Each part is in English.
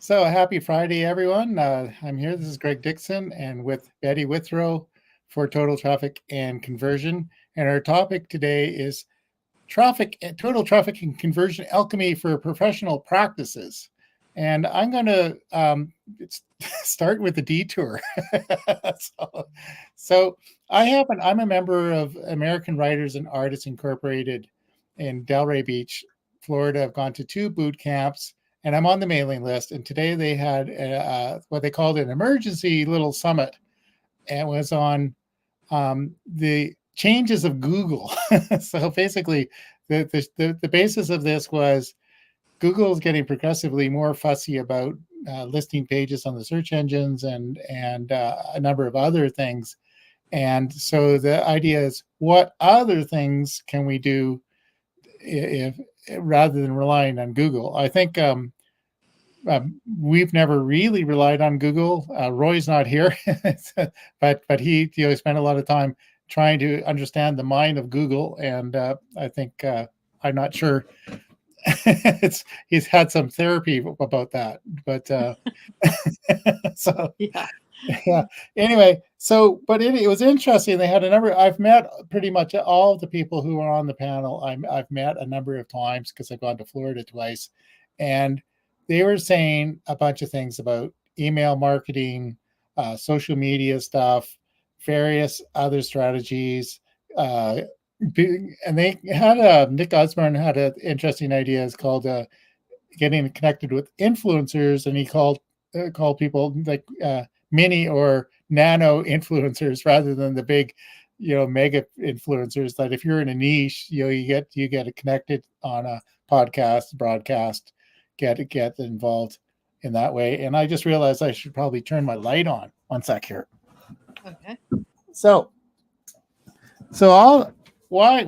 So happy Friday, everyone. I'm here. This is Greg Dixon and with Betty Withrow for Total Traffic and Conversion. And our topic today is total traffic and conversion alchemy for professional practices. And I'm going to start with a detour. so I'm a member of American Writers and Artists Incorporated in Delray Beach, Florida. I've gone to 2 boot camps and I'm on the mailing list. And today they had what they called an emergency little summit, and it was on the changes of Google. So basically, the basis of this was Google is getting progressively more fussy about listing pages on the search engines and a number of other things. And so the idea is, what other things can we do if rather than relying on Google? I think we've never really relied on Google. Roy's not here, but he spent a lot of time trying to understand the mind of Google, and I think I'm not sure he's had some therapy about that, but so yeah. Anyway, but it was interesting. They had a number. I've met pretty much all of the people who are on the panel. I've met a number of times because I've gone to Florida twice, and they were saying a bunch of things about email marketing, social media stuff, various other strategies. And they had Nick Osborne had an interesting idea. It's called getting connected with influencers, and he called people like mini or nano influencers rather than the big, mega influencers. That if you're in a niche, you get connected on a podcast, broadcast, get involved in that way. And I just realized I should probably turn my light on. One sec here. Okay. So why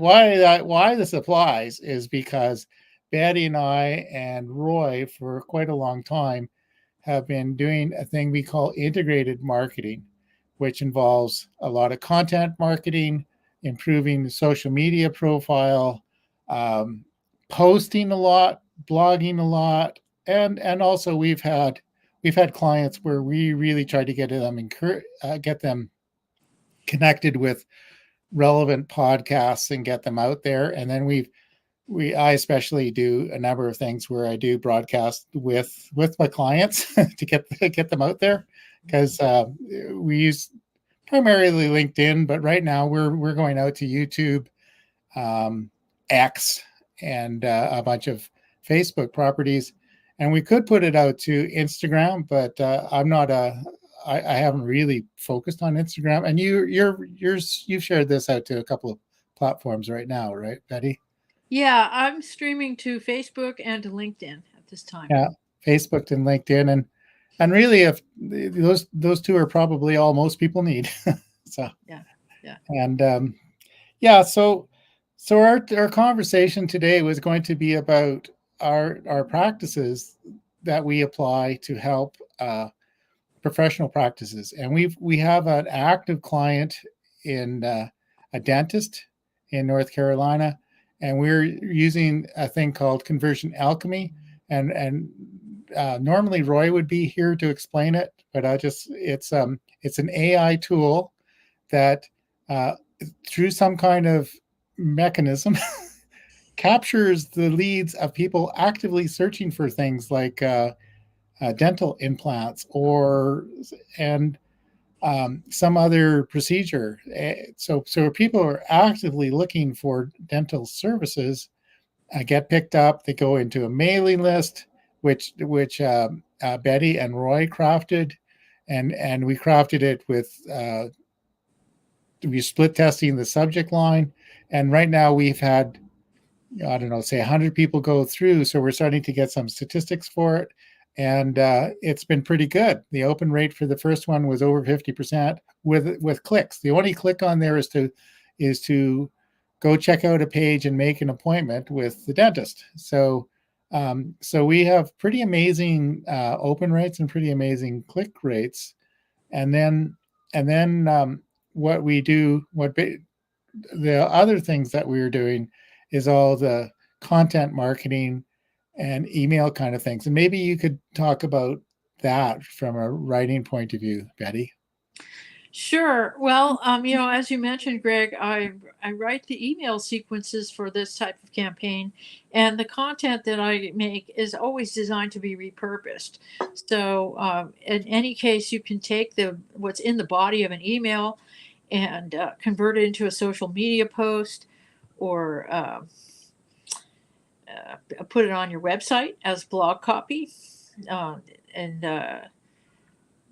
this applies is because Betty and I and Roy for quite a long time have been doing a thing we call integrated marketing, which involves a lot of content marketing, improving the social media profile, posting a lot, blogging a lot, and also we've had clients where we really try to get them connected with relevant podcasts and get them out there. And then I especially do a number of things where I do broadcast with my clients to get them out there, because we use primarily LinkedIn, but right now we're going out to YouTube, X, and a bunch of Facebook properties, and we could put it out to Instagram, but I haven't really focused on Instagram. And you've shared this out to a couple of platforms right now, right, Betty? Yeah, I'm streaming to Facebook and to LinkedIn at this time. Yeah, Facebook and LinkedIn, and really, if those two are probably all most people need. So yeah, and so our conversation today was going to be about our practices that we apply to help professional practices, and we have an active client in a dentist in North Carolina, and we're using a thing called Conversion Alchemy, and normally Roy would be here to explain it, but it's an AI tool that through some kind of mechanism captures the leads of people actively searching for things like dental implants and some other procedure. So people are actively looking for dental services, get picked up. They go into a mailing list, which Betty and Roy crafted, and we crafted it with we split testing the subject line, and right now we've had, I don't know, say 100 people go through, so we're starting to get some statistics for it, and it's been pretty good. The open rate for the first one was over 50% with clicks. The only click on there is to go check out a page and make an appointment with the dentist. So we have pretty amazing open rates and pretty amazing click rates, and then what we do, the other things that we're doing is all the content marketing and email kind of things. And maybe you could talk about that from a writing point of view, Betty. Sure. Well, as you mentioned, Greg, I write the email sequences for this type of campaign, and the content that I make is always designed to be repurposed. So, in any case, you can take the what's in the body of an email and convert it into a social media post, or put it on your website as blog copy, uh, and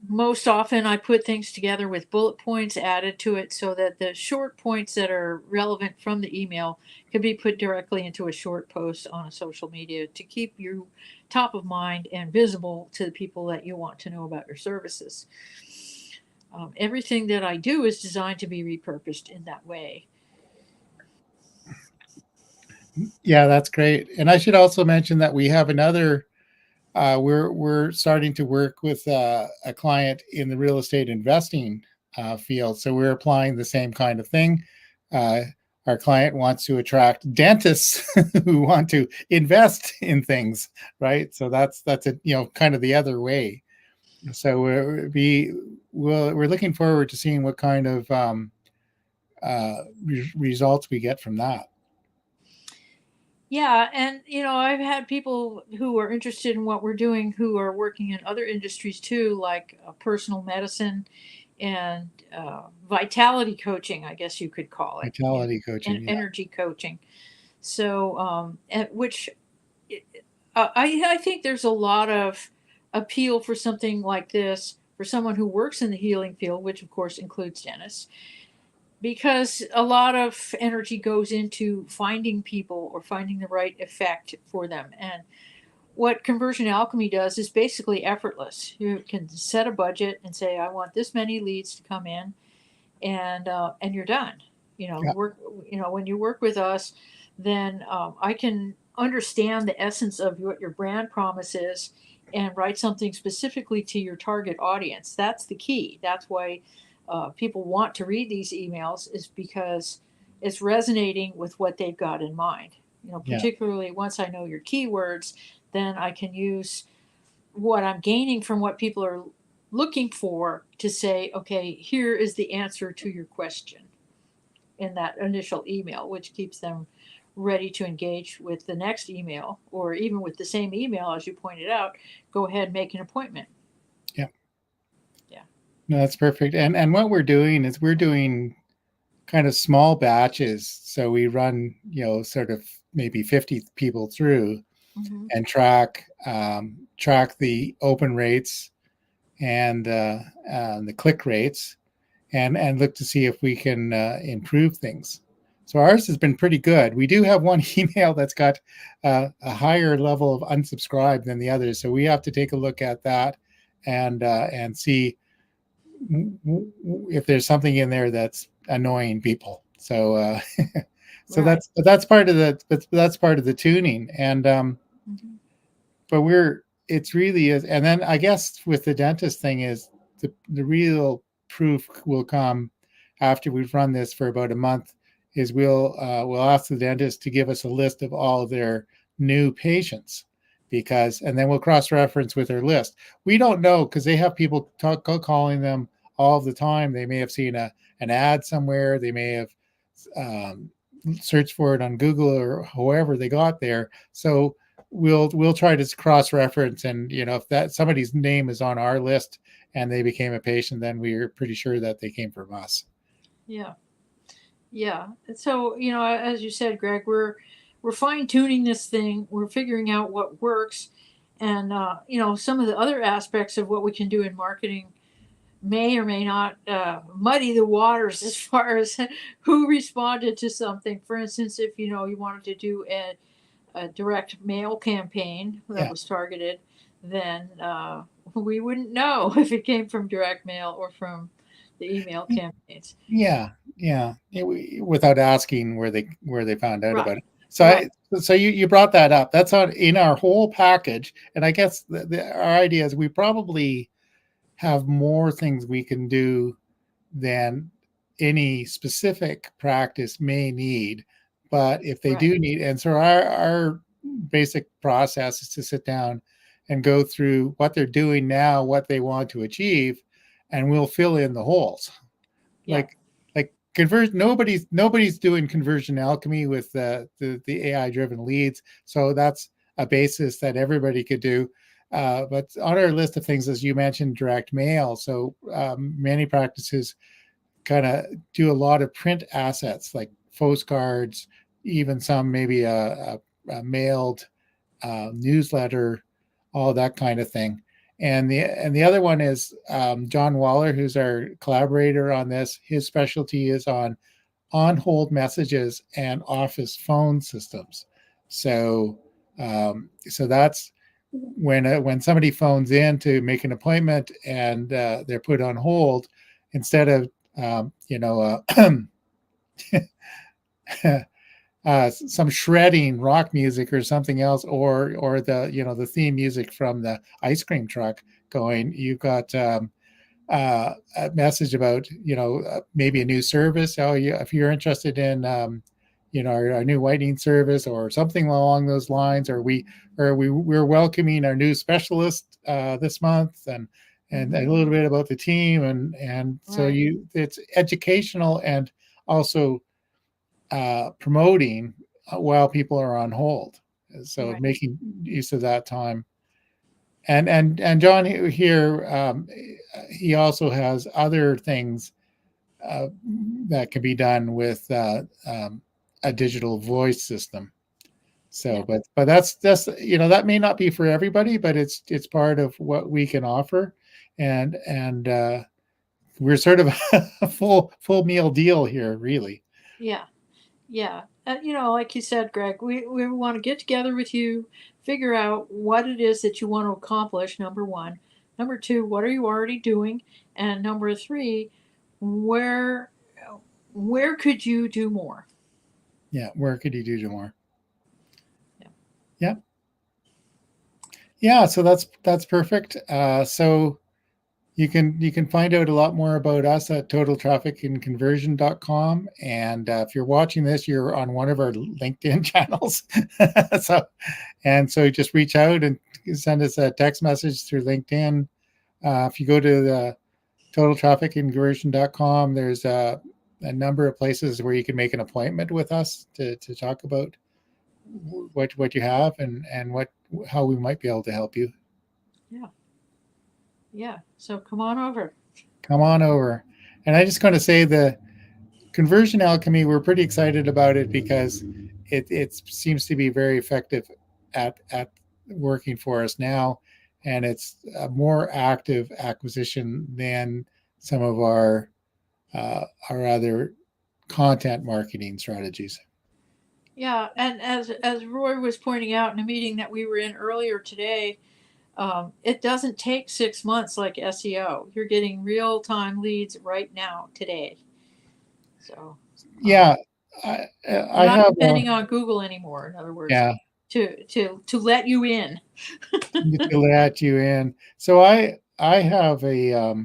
most often I put things together with bullet points added to it so that the short points that are relevant from the email can be put directly into a short post on a social media to keep you top of mind and visible to the people that you want to know about your services. Everything that I do is designed to be repurposed in that way. Yeah, that's great. And I should also mention that we have another. We're starting to work with a client in the real estate investing field, so we're applying the same kind of thing. Uh, our client wants to attract dentists who want to invest in things, right? So that's a kind of the other way. So we're looking forward to seeing what kind of results we get from that. Yeah, and I've had people who are interested in what we're doing who are working in other industries too, like personal medicine and vitality coaching, I guess you could call it, Vitality coaching, and yeah, energy coaching. So, which I think there's a lot of appeal for something like this for someone who works in the healing field, which of course includes dentists, because a lot of energy goes into finding people or finding the right effect for them. And what conversion alchemy does is basically effortless. You can set a budget and say, I want this many leads to come in, and you're done. yeah, Work. When you work with us, then I can understand the essence of what your brand promise is and write something specifically to your target audience. That's the key. That's why people want to read these emails, is because it's resonating with what they've got in mind. yeah. Particularly once I know your keywords, then I can use what I'm gaining from what people are looking for to say, okay, here is the answer to your question in that initial email, which keeps them ready to engage with the next email, or even with the same email, as you pointed out, go ahead and make an appointment. Yeah. Yeah. No, that's perfect. And what we're doing is we're doing kind of small batches. So we run, sort of maybe 50 people through Mm-hmm. and track the open rates and the click rates, and look to see if we can improve things. So ours has been pretty good. We do have one email that's got a higher level of unsubscribe than the others, so we have to take a look at that and see if there's something in there that's annoying people. So so Right. that's part of that's part of the tuning. And Mm-hmm. but it's really is. And then I guess with the dentist thing is the real proof will come after we've run this for about a month. Is we'll ask the dentist to give us a list of all of their new patients, and then we'll cross reference with their list. We don't know, because they have people calling them all the time. They may have seen an ad somewhere. They may have um, searched for it on Google or however they got there. So we'll try to cross reference, and if that somebody's name is on our list and they became a patient, then we're pretty sure that they came from us. Yeah. Yeah. So, as you said, Greg, we're fine tuning this thing. We're figuring out what works, and some of the other aspects of what we can do in marketing may or may not muddy the waters as far as who responded to something. For instance, if you wanted to do a direct mail campaign that Yeah, was targeted, then we wouldn't know if it came from direct mail or from the email campaigns. yeah. Without asking where they found out about Right, it. So right, so you brought that up. That's on in our whole package, and I guess our idea is we probably have more things we can do than any specific practice may need. But if they right. do need, and so our basic process is to sit down and go through what they're doing now, what they want to achieve, and we'll fill in the holes. Yeah. Like convert nobody's doing conversion alchemy with the AI driven leads. So that's a basis that everybody could do. But on our list of things, as you mentioned, direct mail. So many practices kind of do a lot of print assets like postcards, even some maybe a mailed newsletter, all that kind of thing. And the other one is John Waller, who's our collaborator on this. His specialty is on hold messages and office phone systems. So that's when somebody phones in to make an appointment and they're put on hold, instead of some shredding rock music or something else, or the theme music from the ice cream truck going. You've got a message about maybe a new service. Oh, if you're interested in our new whitening service or something along those lines, or we're welcoming our new specialist this month, and a little bit about the team, and so Right. it's educational and also promoting while people are on hold. So Right. making use of that time. And John here, he also has other things uh, that can be done with a digital voice system. So, Yeah. but that's that may not be for everybody, but it's part of what we can offer, and we're sort of a full meal deal here, really. Yeah. Yeah. Like you said, Greg, we want to get together with you, figure out what it is that you want to accomplish, number one. Number two, what are you already doing? And number three, where where could you do more? Yeah, where could you do more? Yeah. Yeah, yeah. So that's perfect. So you can find out a lot more about us at totaltrafficandconversion.com. And if you're watching this, you're on one of our LinkedIn channels. So just reach out and send us a text message through LinkedIn. If you go to the totaltrafficandconversion.com, there's a number of places where you can make an appointment with us to talk about what you have, and how we might be able to help you. Yeah. Yeah. So come on over. Come on over. And I just going to say, the conversion alchemy, we're pretty excited about it because it seems to be very effective at working for us now, and it's a more active acquisition than some of our other content marketing strategies. Yeah, and as Roy was pointing out in a meeting that we were in earlier today, it doesn't take 6 months like SEO. You're getting real time leads right now today. So um, Yeah, you're I not have depending on Google anymore. In other words, yeah, to let you in. to let you in. So I have a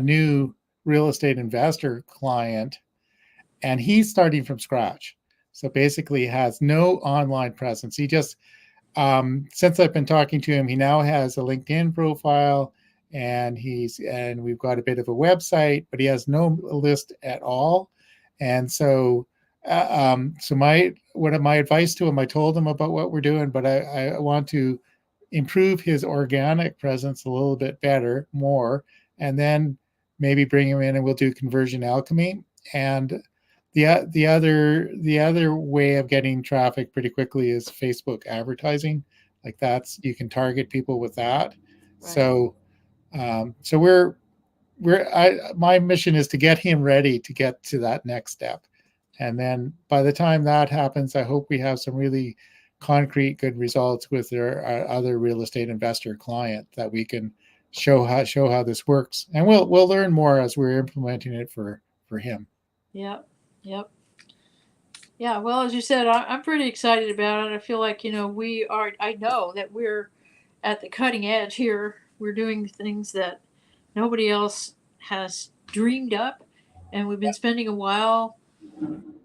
new real estate investor client, and he's starting from scratch. So basically, has no online presence. He just since I've been talking to him, he now has a LinkedIn profile, and we've got a bit of a website, but he has no list at all. And so my advice to him, I told him about what we're doing, but I want to improve his organic presence a little bit better, more, and then maybe bring him in and we'll do conversion alchemy. And the other way of getting traffic pretty quickly is Facebook advertising. Like, that's, you can target people with that. Right. So my mission is to get him ready to get to that next step. And then by the time that happens, I hope we have some really concrete good results with our other real estate investor client that we can show how this works. And we'll learn more as we're implementing it for him. Yep. Yep. Yeah. Well, as you said, I'm pretty excited about it. I feel like we are. I know that we're at the cutting edge here. We're doing things that nobody else has dreamed up, and we've been spending a while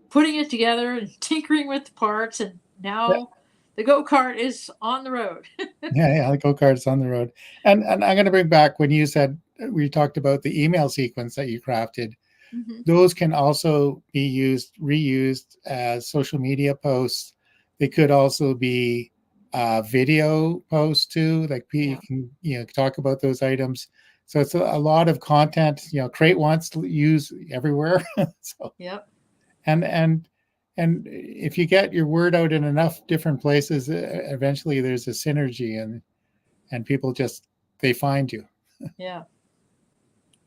putting it together and tinkering with the parts, and Yeah. now the go-kart is on the road. Yeah, the go-kart's on the road. And I'm going to bring back when you said we talked about the email sequence that you crafted. Mm-hmm. Those can also be reused as social media posts. They could also be video posts too. Like you Yeah. can talk about those items. So it's a lot of content. Create once, use everywhere. So Yep. and if you get your word out in enough different places, eventually there's a synergy, and people just they find you. Yeah.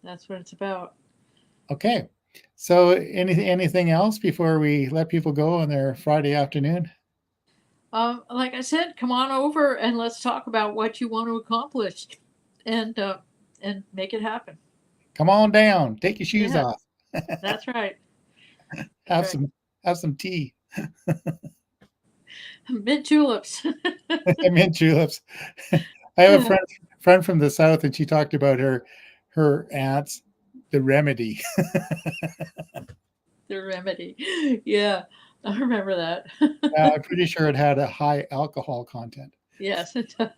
That's what it's about. Okay. So anything else before we let people go on their Friday afternoon? Like I said, come on over and let's talk about what you want to accomplish, and make it happen. Come on down. Take your shoes Yeah, off. that's right. That's have right. some have some tea. Mint juleps. I'm in tulips. I have a friend from the south, and she talked about her aunt's the remedy. The remedy. Yeah, I remember that. I'm pretty sure it had a high alcohol content. Yes, it does.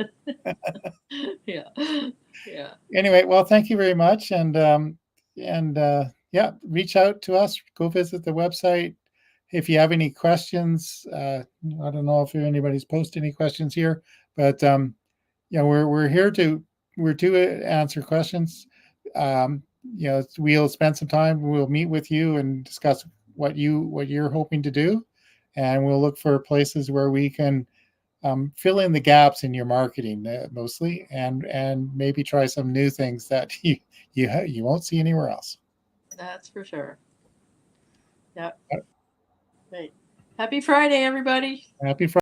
Yeah, yeah. Anyway, well, thank you very much, and yeah, reach out to us. Go visit the website if you have any questions. I don't know if anybody's posted any questions here, but yeah, we're here to answer questions. We'll spend some time. We'll meet with you and discuss what you're hoping to do, and we'll look for places where we can fill in the gaps in your marketing mostly, and maybe try some new things that you won't see anywhere else. That's for sure. Yep. Great. Happy Friday, everybody. Happy Friday.